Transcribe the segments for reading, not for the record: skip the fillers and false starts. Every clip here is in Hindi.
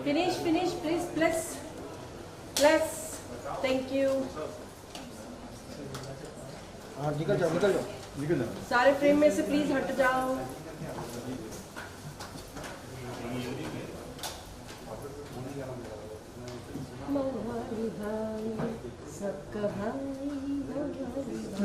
Finish, please, plus. Thank you. हाँ निकल जाओ। सारे फ्रेम में से प्लीज हट जाओ।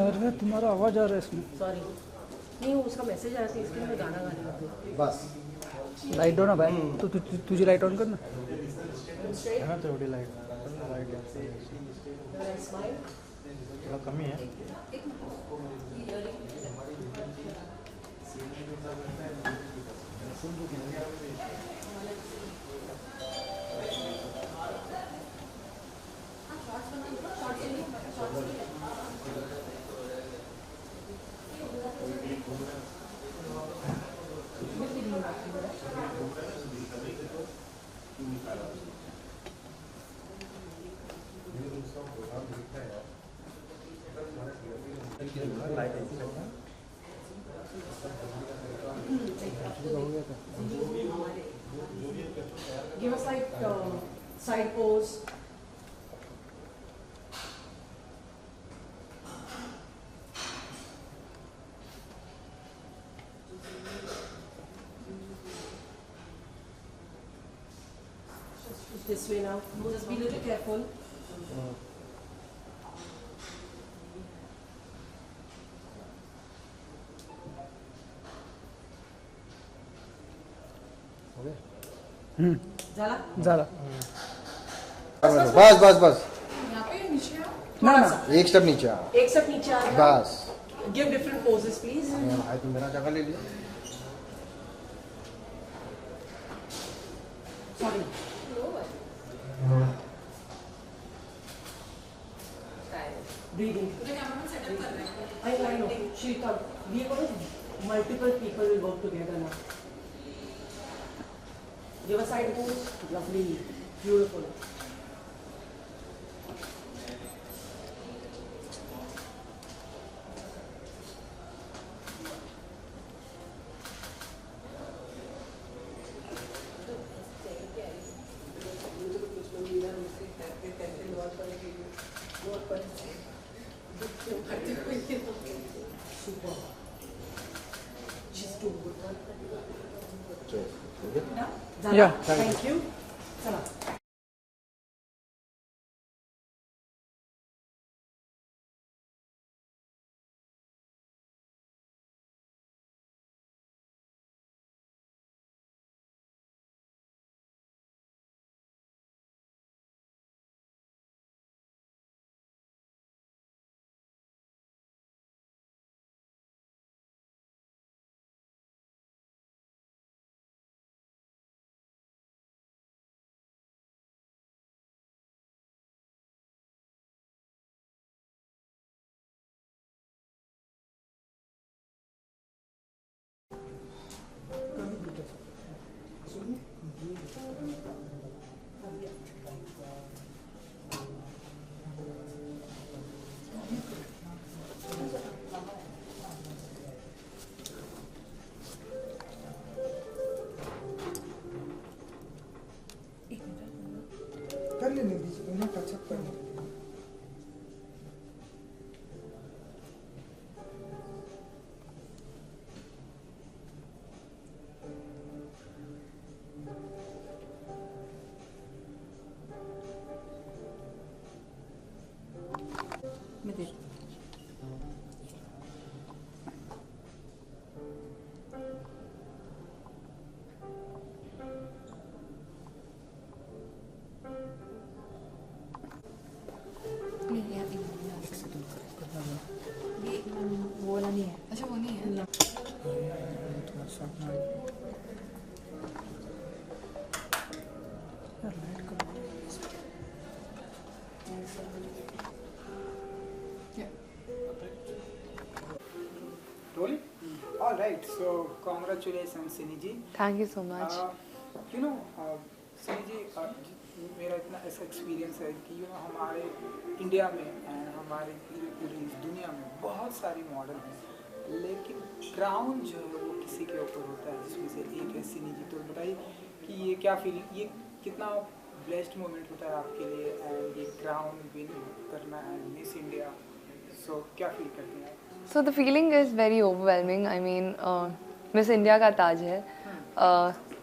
अरे तुम्हारा आवाज आ रहा है इसमें। सॉरी, नहीं उसका मैसेज आया था इसलिए मैं गाना गाने लग गई। बस लाइट ऑन है भाई, तो तुझे लाइट ऑन करना है ना, थोड़ी लाइट थोड़ा कमी है। Give us like side pose. This way now. Just be a little careful. जाला? झाला। बस बस बस यहाँ पे नीचे आओ। ना थोड़ा ना सा। एक स्टेप नीचे आ। एक स्टेप नीचे आ जाओ। बस Give different poses, please. भाई तुम मेरा जगह ले लिया। Sorry. Breathing. I know. Shilpa, we are multiple people will work together now. Give a side pose. Lovely. Beautiful. Super. She's too good. Zara, Yeah. thank you. Zara. कर लेने दीजिए, उन्हें टचअप करना। मैं देख वो वाला नहीं है। अच्छा वो नहीं है। थोड़ा सा अपना यार लाइट का Rolling? All right. So congratulations, Sini ji. Thank you so much. You know, Sini ji, मेरा इतना ऐसा एक्सपीरियंस है कि हमारे इंडिया में and हमारे पूरी इस दुनिया में बहुत सारी मॉडल हैं, लेकिन क्राउन जो है वो किसी के ऊपर होता है, जिसमें से एक है सिनी जी। तो बताइए कि ये क्या फीलिंग, ये कितना ब्लेस्ड मोमेंट होता है आपके लिए एंड ये क्राउन विन करना एंड मिस इंडिया, सो क्या फील करते हैं आप? So the feeling is very overwhelming. I mean, miss India का ताज है.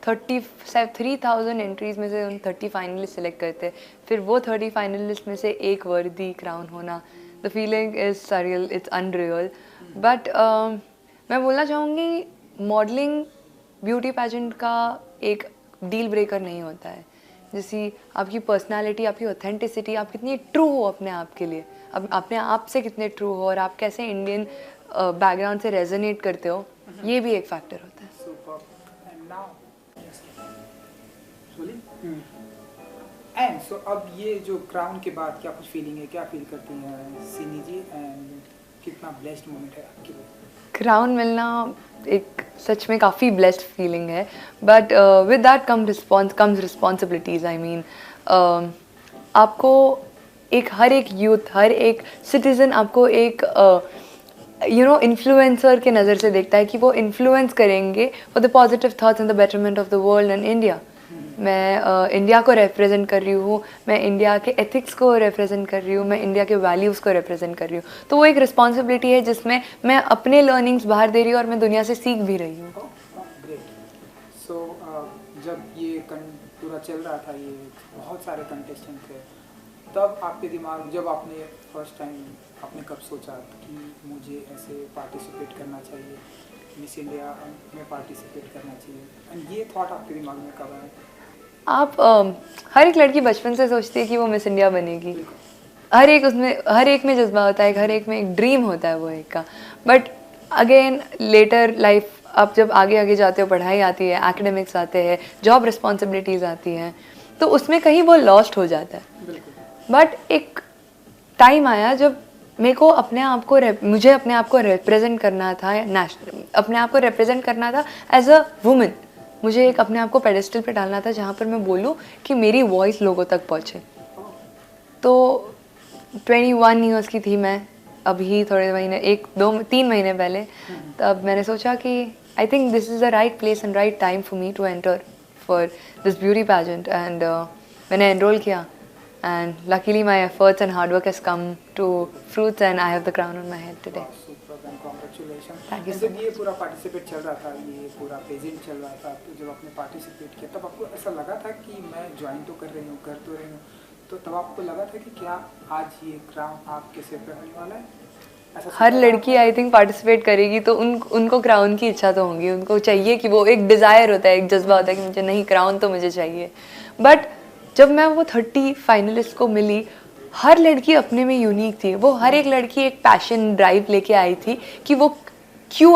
3,000 एंट्रीज में से उन 30 फाइनलिस्ट सेलेक्ट करते, फिर वो 30 फाइनलिस्ट में से एक वर्दी क्राउन होना, the feeling is surreal, it's unreal. But मैं बोलना चाहूँगी मॉडलिंग ब्यूटी पैजेंट का एक डील ब्रेकर नहीं होता है. जैसी आपकी पर्सनालिटी, आपकी ऑथेंटिसिटी, आप कितनी ट्रू हो अपने आप के लिए, अब अपने आप से कितने ट्रू हो और आप कैसे इंडियन बैकग्राउंड से रेजोनेट करते हो, ये भी एक फैक्टर होता है. Superb. And now, and so अब ये जो क्राउन के बाद क्या कुछ फीलिंग है, क्या फील करती हैं सिनी जी एंड कितना ब्लेस्ड मोमेंट है आपके लिए? क्राउन मिलना एक सच में काफ़ी ब्लेस्ड फीलिंग है, but with that comes responsibilities. I mean आपको हर एक यूथ, हर एक सिटीज़न आपको एक इन्फ्लुएंसर के नज़र से देखता है कि वो इन्फ्लुएंस करेंगे for the positive thoughts and the betterment of the world and India. मैं इंडिया को रिप्रेजेंट कर रही हूँ, मैं इंडिया के एथिक्स को रिप्रेजेंट कर रही हूँ, मैं इंडिया के वैल्यूज़ को रिप्रेजेंट कर रही हूँ. तो वो एक रिस्पॉन्सिबिलिटी है जिसमें मैं अपने लर्निंग्स बाहर दे रही हूँ और मैं दुनिया से सीख भी रही हूँ. ग्रेट. सो जब ये पूरा चल रहा था, ये बहुत सारे कंटेस्टेंट थे, तब आपके दिमाग, जब आपने फर्स्ट टाइम आपने कब सोचा कि मुझे ऐसे पार्टिसिपेट करना चाहिए, मिस इंडिया में पार्टिसिपेट करना चाहिए, एंड ये थॉट आपके दिमाग में कब आया? आप हर एक लड़की बचपन से सोचती है कि वो मिस इंडिया बनेगी. हर एक में जज्बा होता है, हर एक में एक ड्रीम होता है वो एक का. बट अगेन लेटर लाइफ, आप जब आगे आगे जाते हो, पढ़ाई आती है, एकेडमिक्स आते हैं, जॉब रिस्पॉन्सिबिलिटीज़ आती हैं, तो उसमें कहीं वो लॉस्ट हो जाता है. बट एक टाइम आया जब मुझे अपने आप को रिप्रेजेंट करना था, अपने आप को रिप्रेजेंट करना था एज अ वुमेन. मुझे अपने आप को पेडेस्टल पे डालना था जहाँ पर मैं बोलूँ कि मेरी वॉइस लोगों तक पहुँचे. तो 21 ईयर्स की थी मैं अभी, थोड़े महीने, 1-2-3 महीने पहले. तब मैंने सोचा कि I think this is the right place and right time for me to enter for this beauty pageant. And मैंने एनरोल किया. And luckily my efforts and hard work has come to fruits and I have the crown on my head today. Superb and congratulations. Thank you so जब ये पूरा पार्टिसिपेट चल रहा था, ये पूरा पेजेंट चल रहा था, तो जब आपने पार्टिसिपेट किया तब आपको ऐसा लगा था कि मैं ज्वाइन तो कर रही हूँ, कर तो रही हूँ, तो तब आपको लगा था कि क्या आज ये क्राउन आपके सिर पे होने वाला है? हर लड़की आई थिंक पार्टिसिपेट करेगी तो उनको क्राउन की इच्छा तो होगी, उनको चाहिए कि वो एक डिज़ायर होता है, एक जज्बा होता है कि मुझे नहीं, क्राउन तो मुझे चाहिए. बट जब मैं वो 30 फाइनलिस्ट को मिली, हर लड़की अपने में यूनिक थी. वो हर एक लड़की एक पैशन, ड्राइव लेके आई थी कि वो क्यों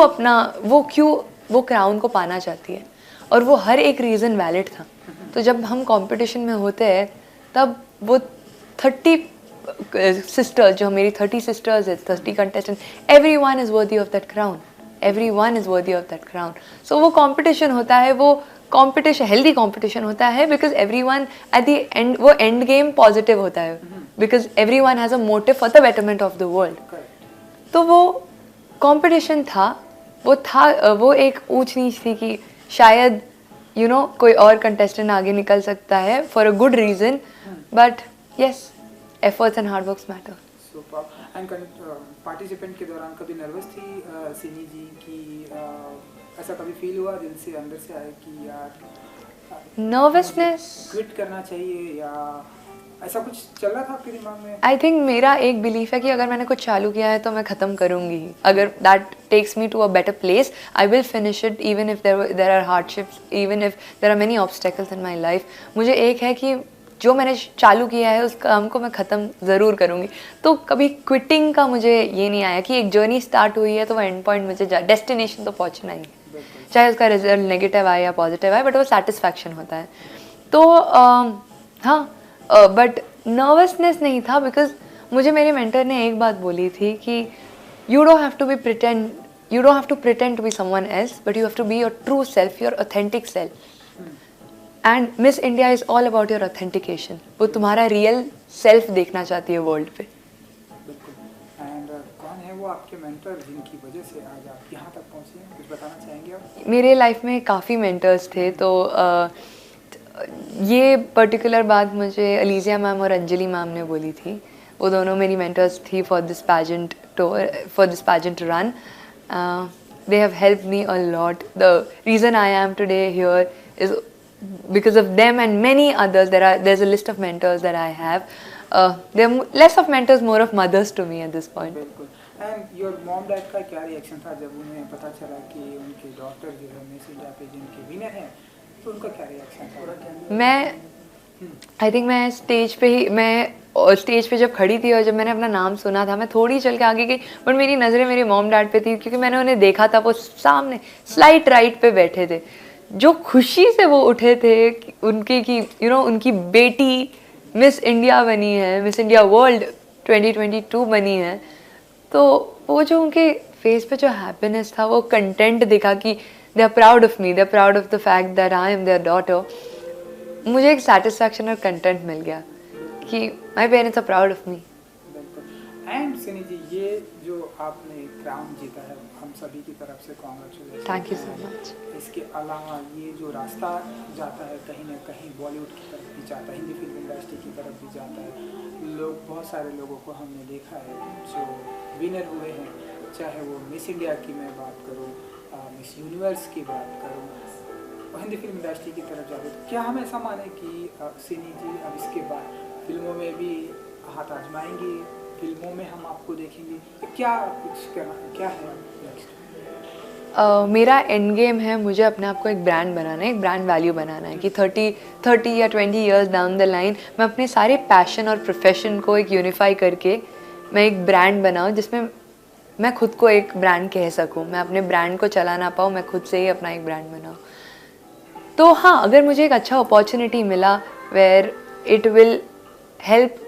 वो क्राउन को पाना चाहती है, और वो हर एक रीज़न वैलिड था. तो जब हम कंपटीशन में होते हैं तब वो 30 सिस्टर्स, जो मेरी 30 सिस्टर्स है, 30 contestant, everyone is worthy of that crown, everyone is worthy of that crown. So वो कंपटीशन होता है, वो कंपटीशन, हेल्दी कंपटीशन होता है, because everyone at the end, वो एंड गेम पॉजिटिव होता है, because everyone has a motive for the betterment of the world. तो वो कंपटीशन था, वो एक ऊंच नीच थी कि शायद कोई और कंटेस्टेंट आगे निकल सकता है for a good reason. But yes, efforts and hard works matter. Super. And participant के दौरान कभी नर्वस थी सिनी जी की? ऐसा कभी फील हुआ दिल से, अंदर से आया कि यार नर्वसनेस क्विट करना चाहिए, या ऐसा कुछ चल रहा था आपके दिमाग में? आई थिंक मेरा एक बिलीफ है कि अगर मैंने कुछ चालू किया है तो मैं ख़त्म करूँगी ही. अगर that takes me to a better place, I will finish it even if there are hardships, even if there are many obstacles in my life. मुझे एक है कि जो मैंने चालू किया है उस काम को मैं ख़त्म ज़रूर करूँगी. तो कभी क्विटिंग का मुझे ये नहीं आया कि एक जर्नी स्टार्ट हुई है तो वो एंड पॉइंट मुझे डेस्टिनेशन तो पहुँचना ही, चाहे उसका रिजल्ट नेगेटिव आए या पॉजिटिव आए, बट वो सेटिस्फैक्शन होता है. तो हाँ, बट नर्वसनेस नहीं था, बिकॉज मुझे मेरे मेंटर ने एक बात बोली थी कि you don't have to pretend to be someone else, but you have to be your true self, your authentic self. And Miss India is all about your authentication. वो तुम्हारा रियल सेल्फ देखना चाहती है वर्ल्ड पे. बिल्कुल. एंड कौन है वो आपके मेंटर जिनकी वजह से आज आप यहाँ तक पहुँचे हैं? कुछ बताना चाहेंगे आप? मेरे लाइफ में काफ़ी मेंटर्स थे. तो ये पर्टिकुलर बात मुझे अलीजिया मैम और अंजलि मैम ने बोली थी. वो दोनों मेरी मेंटर्स थी for this pageant run. They have helped me a lot. The reason I am today here is because of them and many others. There's a list of mentors that I have. They're less of mentors, more of mothers to me at this point. बिल्कुल. एंड योर मॉम डैड का क्या रिएक्शन था जब उन्हें पता चला कि उनके डॉटर जो है मिस इंडिया पेजेंट के विनर हैं, तो उनका क्या रिएक्शन था? मैं आई थिंक मैं स्टेज पे जब खड़ी थी और जब मैंने अपना नाम सुना था, मैं थोड़ी चल के आगे गई, बट मेरी नज़रें मेरी मॉम डैड पे थी क्योंकि मैंने उन्हें देखा था. वो सामने स्लाइट राइट पे बैठे थे. जो खुशी से वो उठे थे उनकी कि उनकी बेटी मिस इंडिया बनी है, मिस इंडिया वर्ल्ड 2022 बनी है. तो वो जो उनके फेस पे जो हैप्पीनेस था, वो कंटेंट दिखा कि they are proud of me, they are proud of the fact that I am their daughter. मुझे एक सेटिस्फैक्शन और कंटेंट मिल गया कि my parents are proud of me. And Sini ji, ये जो आपने क्राउन जीता है, हम सभी की तरफ से congratulation. Thank you so much. इसके अलावा ये जो रास्ता जाता है कहीं ना कहीं बॉलीवुड की तरफ भी जाता है, हिंदी फिल्म इंडस्ट्री की तरफ भी जाता है. बहुत सारे लोगों को हमने देखा है जो विनर हुए हैं, चाहे वो मिस इंडिया की मैं बात करूँ, मिस यूनिवर्स की बात करूँ, हिंदी फिल्म इंडस्ट्री की तरफ जाते. तो क्या हम ऐसा माने कि सिनी जी अब इसके बाद फिल्मों में भी हाथ आजमाएंगी, फिल्मों में हम आपको देखेंगे, तो क्या कुछ करना है, क्या है नेक्स्ट? मेरा एंड गेम है, मुझे अपने आप को एक ब्रांड बनाना है, एक ब्रांड वैल्यू बनाना है कि 30 या 20 ईयर्स डाउन द लाइन मैं अपने सारे पैशन और प्रोफेशन को एक यूनिफाई करके मैं एक ब्रांड बनाऊँ जिसमें मैं खुद को एक ब्रांड कह सकूँ. मैं अपने ब्रांड को चला ना पाऊँ, मैं खुद से ही अपना एक ब्रांड बनाऊँ. तो हाँ, अगर मुझे एक अच्छा अपॉर्चुनिटी मिला where it will help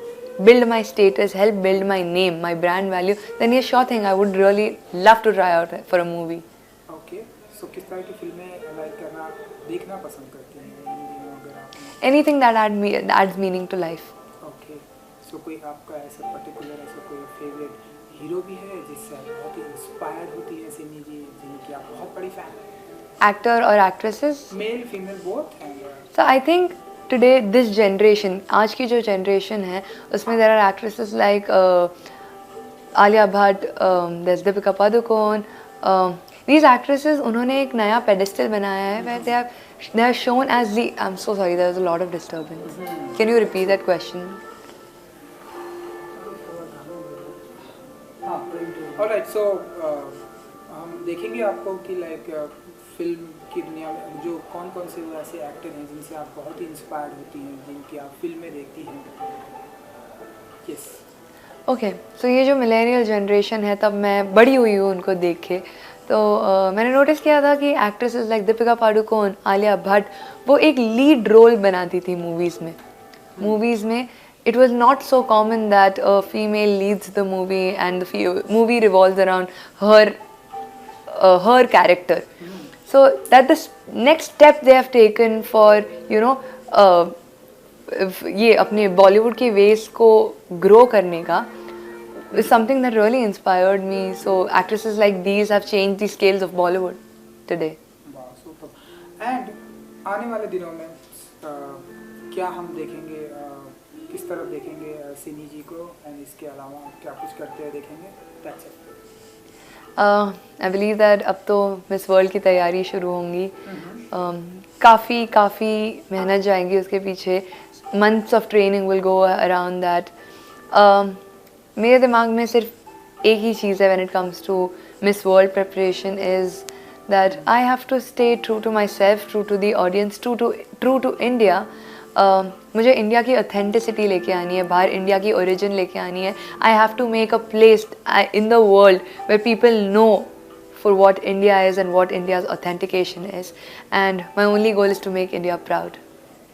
build my status, help build my name, my brand value, then yeah, sure thing, I would really love to try out for a movie. Okay, so किस तरह की फिल्में लाइक करना, देखना पसंद करते हैं इन दिनों अगर आप? Anything that adds meaning to life. Okay, so कोई आपका ऐसा पर्टिकुलर ऐसा कोई फेवरेट हीरो भी है जिससे आप बहुत ही इंस्पायर होती है सिनी जी, जिनकी आप बहुत बड़ी फैन हैं? Actor or actresses? Male, female, both. And so I think today this generation, आज की जो generation है, उसमें there are actresses like Alia Bhatt, there's Deepika Padukone. These actresses, उन्होंने एक नया pedestal बनाया है where they are shown as the. I'm so sorry, there was a lot of disturbance. Can you repeat that question? alright, so हम देखेंगे आपको कि लाइक फिल्म की दुनिया में जो कौन से वो ऐसे एक्टर हैं जिनसे आप बहुत ही इंस्पायर्ड होती हैं, जिनकी आप फिल्में देखती हैं. यस. ओके, सो ये जो मिलेनियल जनरेशन है, तब मैं बड़ी हुई हूँ उनको देख के, तो मैंने नोटिस किया था कि एक्ट्रेसेस लाइक दीपिका पादुकोण, आलिया भट्ट, वो एक लीड रोल बनाती थी मूवीज़ में. It was not so common that a female leads the movie and the movie revolves around her character. So that the next step they have taken for ये अपने बॉलीवुड के वेस को ग्रो करने का is something that really inspired me. So actresses like these have changed the scales of Bollywood today. वाह, सुपर. एंड आने वाले दिनों में क्या हम देखेंगे, किस तरफ देखेंगे सिनी जी को, एंड इसके अलावा क्या कुछ करते हैं देखेंगे? That's it. I believe that अब तो मिस वर्ल्ड की तैयारी शुरू होंगी. काफ़ी मेहनत जाएंगी उसके पीछे. Months of training will go around that. मेरे दिमाग में सिर्फ एक ही चीज़ है when it comes to Miss World preparation is that I have to stay true to my self, true to the audience, true to India. मुझे इंडिया की ऑथेंटिसिटी लेके आनी है, बाहर इंडिया की ओरिजिन लेके आनी है. I have to make a place in the world where people know for what India is and what India's authentication is, and my only goal is to make India proud.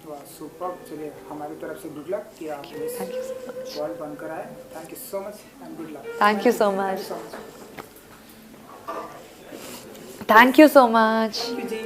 वाह, सुपर. चलिए, हमारी तरफ से गुड लक कि आप मिस वर्ल्ड बनकर आए. Thank you so much and good luck. Thank you so much. Thank you so much. Ji.